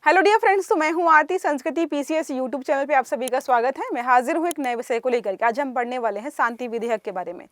Hello dear friends, तो मैं हूं आरती। संस्कृति पीसीएस यूट्यूब चैनल पे आप सभी का स्वागत है। मैं हाजिर हूं एक नए विषय को लेकर के। आज हम पढ़ने वाले हैं शांति विधेयक के बारे में।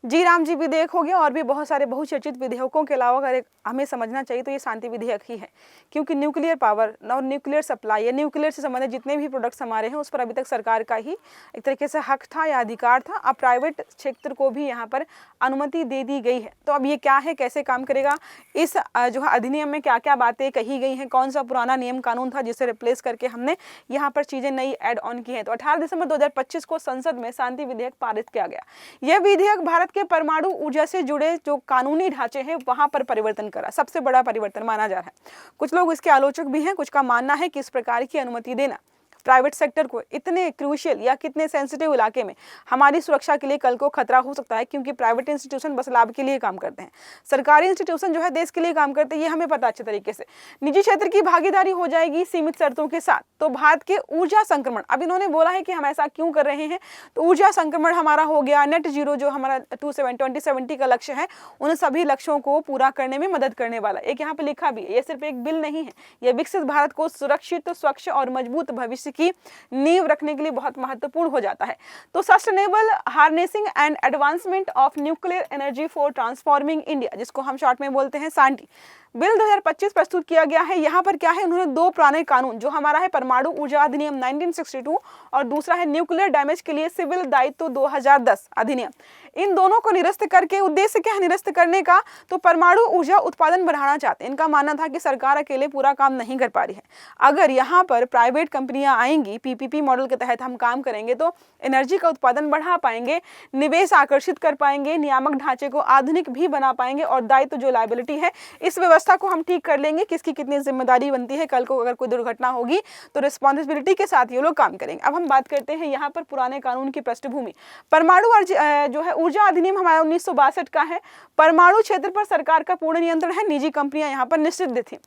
जी राम जी विधेयक हो गया और भी बहुत सारे बहुचर्चित विधेयकों के अलावा अगर हमें समझना चाहिए तो ये शांति विधेयक ही है, क्योंकि न्यूक्लियर पावर और न्यूक्लियर सप्लाई या न्यूक्लियर से संबंधित जितने भी प्रोडक्ट्स हमारे हैं उस पर अभी तक सरकार का ही एक तरीके से हक था या अधिकार था। अब प्राइवेट क्षेत्र को भी यहाँ पर अनुमति दे दी गई है। तो अब ये क्या है, कैसे काम करेगा, इस जो है अधिनियम में क्या क्या बातें कही गई हैं, कौन सा पुराना नियम कानून था जिसे रिप्लेस करके हमने यहाँ पर चीजें नई ऐड ऑन की हैं। तो 18 दिसंबर 2025 को संसद में शांति विधेयक पारित किया गया। यह विधेयक भारत के परमाणु ऊर्जा से जुड़े जो कानूनी ढांचे हैं वहां पर परिवर्तन करा, सबसे बड़ा परिवर्तन माना जा रहा है। कुछ लोग इसके आलोचक भी हैं, कुछ का मानना है कि इस प्रकार की अनुमति देना प्राइवेट सेक्टर को इतने क्रूशियल या कितने सेंसिटिव इलाके में हमारी सुरक्षा के लिए कल को खतरा हो सकता है, क्योंकि प्राइवेट इंस्टीट्यूशन बस लाभ के लिए काम करते हैं, सरकारी इंस्टीट्यूशन जो है देश के लिए काम करते हैं, ये हमें पता अच्छे तरीके से। निजी क्षेत्र की भागीदारी हो जाएगी सीमित शर्तों के साथ। तो भारत के ऊर्जा संक्रमण, अब इन्होंने बोला है कि हम ऐसा क्यों कर रहे हैं, तो ऊर्जा संक्रमण हमारा हो गया, नेट जीरो जो हमारा 2070 का लक्ष्य है, उन सभी लक्ष्यों को पूरा करने में मदद करने वाला। एक यहाँ पे लिखा भी है, ये सिर्फ एक बिल नहीं है, यह विकसित भारत को सुरक्षित, स्वच्छ और मजबूत भविष्य की नींव रखने के लिए बहुत महत्वपूर्ण हो जाता है। तो sustainable harnessing and advancement of nuclear energy for transforming India, जिसको हम शॉर्ट में बोलते हैं शांति बिल 2025 प्रस्तुत किया गया है। यहाँ पर क्या है, उन्होंने दो पुराने कानून, जो हमारा है परमाणु ऊर्जा अधिनियम 1962 और दूसरा है न्यूक्लियर डैमेज के लिए सिविल दायित्व 2010 अधिनियम, इन दोनों को निरस्त करके, उद्देश्य क्या है निरस्त करने का, तो परमाणु ऊर्जा उत्पादन बढ़ाना चाहते हैं। इनका मानना था कि सरकार अकेले पूरा काम नहीं कर पा रही है, अगर यहाँ पर प्राइवेट कंपनियां आएंगी, पीपीपी मॉडल के तहत हम काम करेंगे तो एनर्जी का उत्पादन बढ़ा पाएंगे, निवेश आकर्षित कर पाएंगे, नियामक ढांचे को आधुनिक भी बना पाएंगे और दायित्व जो लायबिलिटी है इस व्यवस्था को हम ठीक कर लेंगे। किसकी कितनी जिम्मेदारी बनती है, कल को अगर कोई दुर्घटना होगी तो रिस्पॉन्सिबिलिटी के साथ ये लोग काम करेंगे। अब हम बात करते हैं यहाँ पर पुराने कानून की पृष्ठभूमि। परमाणु जो है ऊर्जा अधिनियम हमारा 1962 का है। परमाणु क्षेत्र पर सरकार का पूर्ण नियंत्रण है, निजी कंपनियां यहाँ पर निषिद्ध थी।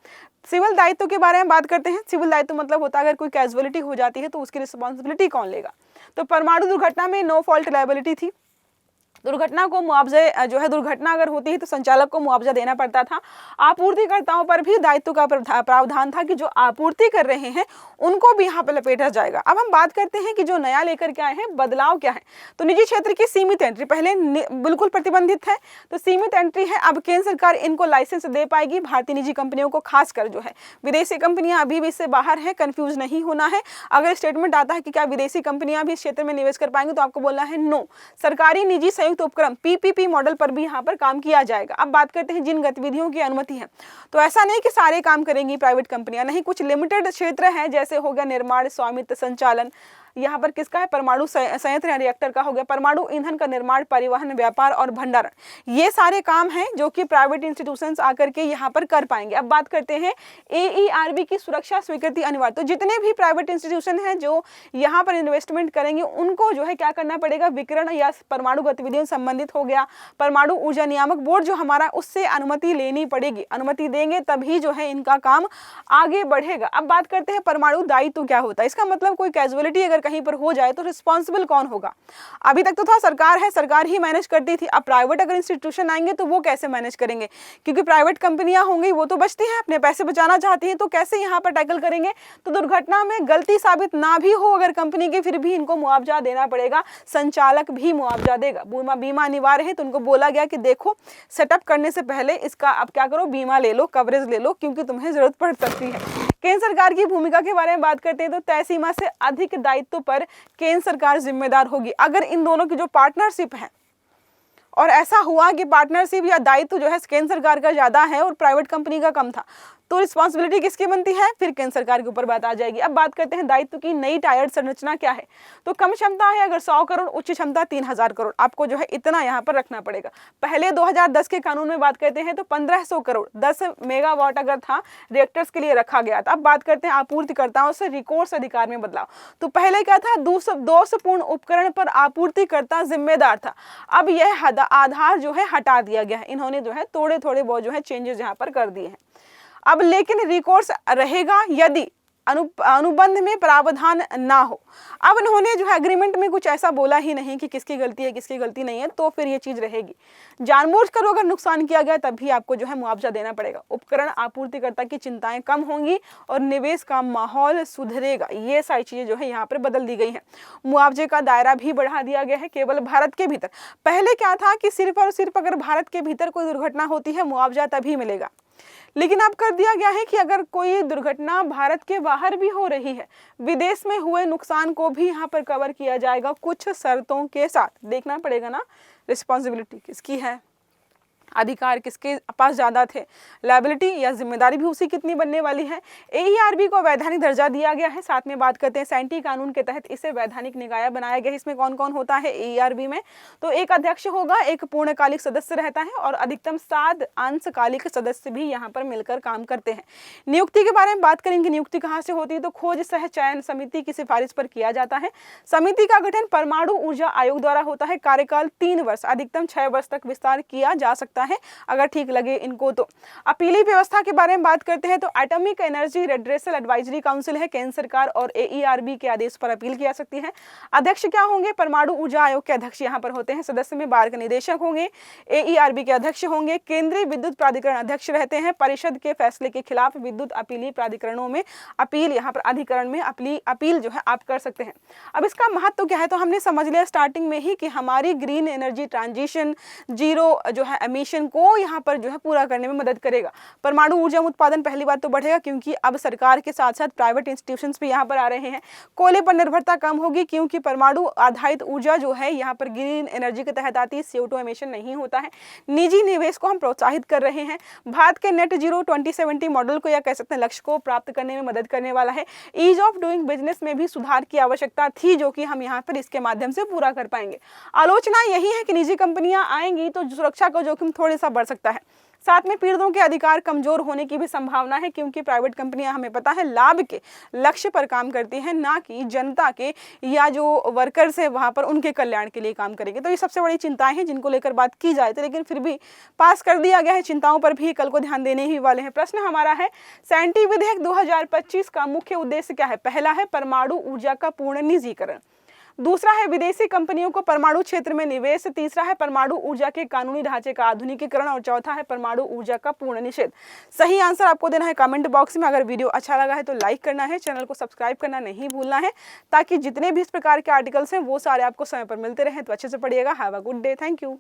सिविल दायित्व के बारे में बात करते हैं। सिविल दायित्व मतलब होता है अगर कोई कैजुअलिटी हो जाती है तो उसकी रिस्पॉन्सिबिलिटी कौन लेगा। तो परमाणु दुर्घटना में नो फॉल्ट लायबिलिटी थी। दुर्घटना को मुआवजे जो है, दुर्घटना अगर होती है तो संचालक को मुआवजा देना पड़ता था। आपूर्तिकर्ताओं पर भी दायित्व का प्रावधान था कि जो आपूर्ति कर रहे हैं उनको भी यहाँ पर लपेटा जाएगा। अब हम बात करते हैं कि जो नया लेकर के आए हैं, बदलाव क्या है। तो निजी क्षेत्र की सीमित एंट्री पहले बिल्कुल प्रतिबंधित है, तो सीमित एंट्री है। अब केंद्र सरकार इनको लाइसेंस दे पाएगी, भारतीय निजी कंपनियों को, खासकर जो है विदेशी कंपनियां अभी भी इससे बाहर है, कंफ्यूज नहीं होना है। अगर स्टेटमेंट आता है कि क्या विदेशी कंपनियां भी इस क्षेत्र में निवेश कर पाएंगे तो आपको बोलना है नो। सरकारी निजी संयुक्त उपक्रम पीपीपी मॉडल पर भी यहाँ पर काम किया जाएगा। अब बात करते हैं जिन गतिविधियों की अनुमति है, तो ऐसा नहीं कि सारे काम करेंगी प्राइवेट कंपनियां, नहीं, कुछ लिमिटेड क्षेत्र हैं, जैसे हो गया निर्माण, स्वामित्व, संचालन, यहाँ पर किसका है, परमाणु संयंत्र रिएक्टर का हो गया, परमाणु ईंधन का निर्माण, परिवहन, व्यापार और भंडारण, ये सारे काम हैं जो कि प्राइवेट इंस्टीट्यूशंस आकर के यहाँ पर कर पाएंगे। अब बात करते हैं AERB की सुरक्षा स्वीकृति अनिवार्य। तो जितने भी प्राइवेट इंस्टीट्यूशन हैं जो यहाँ पर इन्वेस्टमेंट करेंगे उनको जो है क्या करना पड़ेगा, विकिरण या परमाणु गतिविधियों से संबंधित हो गया, परमाणु ऊर्जा नियामक बोर्ड जो हमारा, उससे अनुमति लेनी पड़ेगी। अनुमति देंगे तभी जो है इनका काम आगे बढ़ेगा। अब बात करते हैं परमाणु दायित्व क्या होता है। इसका मतलब कोई कैजुअलिटी अगर कहीं पर हो जाए तो रिस्पॉन्सिबल कौन होगा। अभी तक तो था सरकार है, सरकार ही मैनेज करती थी। अब प्राइवेट अगर इंस्टीट्यूशन आएंगे तो वो कैसे मैनेज करेंगे, क्योंकि प्राइवेट कंपनियां होंगी वो तो बचती हैं, अपने पैसे बचाना चाहती हैं, तो कैसे यहाँ पर टैकल करेंगे। तो दुर्घटना में गलती साबित ना भी हो अगर कंपनी की, फिर भी इनको मुआवजा देना पड़ेगा, संचालक भी मुआवजा देगा। बीमा अनिवार्य है, तो उनको बोला गया कि देखो सेटअप करने से पहले इसका अब क्या करो, बीमा ले लो, कवरेज ले लो, क्योंकि तुम्हें जरूरत पड़ सकती है। केंद्र सरकार की भूमिका के बारे में बात करते हैं तो तय सीमा से अधिक दायित्व पर केंद्र सरकार जिम्मेदार होगी। अगर इन दोनों की जो पार्टनरशिप है और ऐसा हुआ कि पार्टनरशिप या दायित्व जो है केंद्र सरकार का ज्यादा है और प्राइवेट कंपनी का कम था, तो रिस्पॉन्सिबिलिटी किसकी बनती है, फिर केंद्र सरकार के ऊपर बात आ जाएगी। अब बात करते हैं दायित्व की नई टायर्ड संरचना क्या है। तो कम क्षमता है अगर 100 करोड़, उच्च क्षमता 3000 करोड़, आपको जो है इतना यहाँ पर रखना पड़ेगा। पहले 2010 के कानून में बात करते हैं तो 1500 करोड़ 10 मेगावाट अगर था रिएक्टर्स के लिए रखा गया था। अब बात करते हैं आपूर्तिकर्ताओं से रिकोर्स अधिकार में बदलाव। तो पहले क्या था, दोषपूर्ण उपकरण पर आपूर्तिकर्ता जिम्मेदार था, अब यह आधार जो है हटा दिया गया है। इन्होंने जो है थोड़े बहुत जो है चेंजेस यहाँ पर कर दिए हैं। अब लेकिन रिकोर्स रहेगा यदि अनुबंध में प्रावधान ना हो। अब उन्होंने जो है एग्रीमेंट में कुछ ऐसा बोला ही नहीं कि किसकी गलती है किसकी गलती नहीं है, तो फिर ये चीज रहेगी। जानबूझकर अगर नुकसान किया गया तब भी आपको जो है मुआवजा देना पड़ेगा। उपकरण आपूर्तिकर्ता की चिंताएं कम होंगी और निवेश का माहौल सुधरेगा। ये सारी चीजें जो है यहाँ पर बदल दी गई हैं। मुआवजे का दायरा भी बढ़ा दिया गया है केवल भारत के भीतर। पहले क्या था कि सिर्फ और सिर्फ अगर भारत के भीतर कोई दुर्घटना होती है मुआवजा तभी मिलेगा, लेकिन अब कर दिया गया है कि अगर कोई दुर्घटना भारत के बाहर भी हो रही है, विदेश में हुए नुकसान को भी यहाँ पर कवर किया जाएगा कुछ शर्तों के साथ। देखना पड़ेगा ना रिस्पॉन्सिबिलिटी किसकी है, अधिकार किसके पास ज्यादा थे, लायबिलिटी या जिम्मेदारी भी उसी कितनी बनने वाली है। AERB को वैधानिक दर्जा दिया गया है। साथ में बात करते हैं सैंटी कानून के तहत इसे वैधानिक निकाय बनाया गया है। इसमें कौन कौन होता है AERB में, तो एक अध्यक्ष होगा, एक पूर्णकालिक सदस्य रहता है और अधिकतम 7 अंशकालिक सदस्य भी यहाँ पर मिलकर काम करते हैं। नियुक्ति के बारे में बात करेंगे, नियुक्ति कहाँ से होती है, तो खोज सह चयन समिति की सिफारिश पर किया जाता है। समिति का गठन परमाणु ऊर्जा आयोग द्वारा होता है। कार्यकाल 3 वर्ष अधिकतम 6 वर्ष तक विस्तार किया जा सकता है अगर ठीक लगे इनको तो। अपीली व्यवस्था के बारे में बात करते हैं तो atomic energy redressal advisory council है, केंद्र सरकार और AERB के आदेश पर अपील की जा सकती है। अध्यक्ष क्या होंगे, परमाणु ऊर्जा आयोग के अध्यक्ष यहाँ पर होते हैं। सदस्य में बार के निदेशक होंगे, AERB के अध्यक्ष होंगे, केंद्रीय विद्युत प्राधिकरण अध्यक्ष रहते हैं। परिषद के फैसले के खिलाफ विद्युत अपीली प्राधिकरणों में अपील, यहाँ पर अधिकरण में अपील जो है आप कर सकते हैं। अब इसका महत्व क्या है, तो हमने समझ लिया स्टार्टिंग में ही कि हमारी ग्रीन एनर्जी ट्रांजिशन, जीरो जो है एमिशन को यहाँ पर जो है पूरा करने में मदद करेगा। परमाणु ऊर्जा उत्पादन पहली बात तो बढ़ेगा क्योंकि अब सरकार के साथ साथ प्राइवेट इंस्टीट्यूशंस भी यहाँ पर आ रहे हैं। कोयले पर निर्भरता कम होगी क्योंकि परमाणु आधारित ऊर्जा जो है यहाँ पर ग्रीन एनर्जी के तहत आती है, CO2 एमिशन नहीं होता है। निजी निवेश को हम प्रोत्साहित कर रहे हैं। भारत के नेट जीरो 2070 मॉडल को या कह सकते हैं लक्ष्य को प्राप्त करने में मदद करने वाला है। ईज ऑफ डूइंग बिजनेस में भी सुधार की आवश्यकता थी जो कि हम यहाँ पर इसके माध्यम से पूरा कर पाएंगे। आलोचना यही है कि निजी कंपनियां आएंगी तो सुरक्षा का जोखिम थोड़ा सा बढ़ सकता है। साथ में पीड़ितों के अधिकार कमजोर होने की भी संभावना है क्योंकि प्राइवेट कंपनियां हमें पता है लाभ के लक्ष्य पर काम करती हैं, ना कि जनता के या जो वर्कर्स है वहां पर उनके कल्याण के लिए काम करेंगे। तो ये सबसे बड़ी चिंताएं हैं जिनको लेकर बात की जाए तो, लेकिन फिर भी पास कर दिया गया है। चिंताओं पर भी कल को ध्यान देने ही वाले हैं। प्रश्न हमारा है सैंटी विधेयक 2025 का मुख्य उद्देश्य क्या है। पहला है परमाणु ऊर्जा का पूर्ण निजीकरण, दूसरा है विदेशी कंपनियों को परमाणु क्षेत्र में निवेश, तीसरा है परमाणु ऊर्जा के कानूनी ढांचे का आधुनिकीकरण और चौथा है परमाणु ऊर्जा का पूर्ण निषेध। सही आंसर आपको देना है कमेंट बॉक्स में। अगर वीडियो अच्छा लगा है तो लाइक करना है, चैनल को सब्सक्राइब करना नहीं भूलना है ताकि जितने भी इस प्रकार के आर्टिकल्स हैं वो सारे आपको समय पर मिलते रहें। तो अच्छे से पढ़िएगा। Have a good day. Thank you.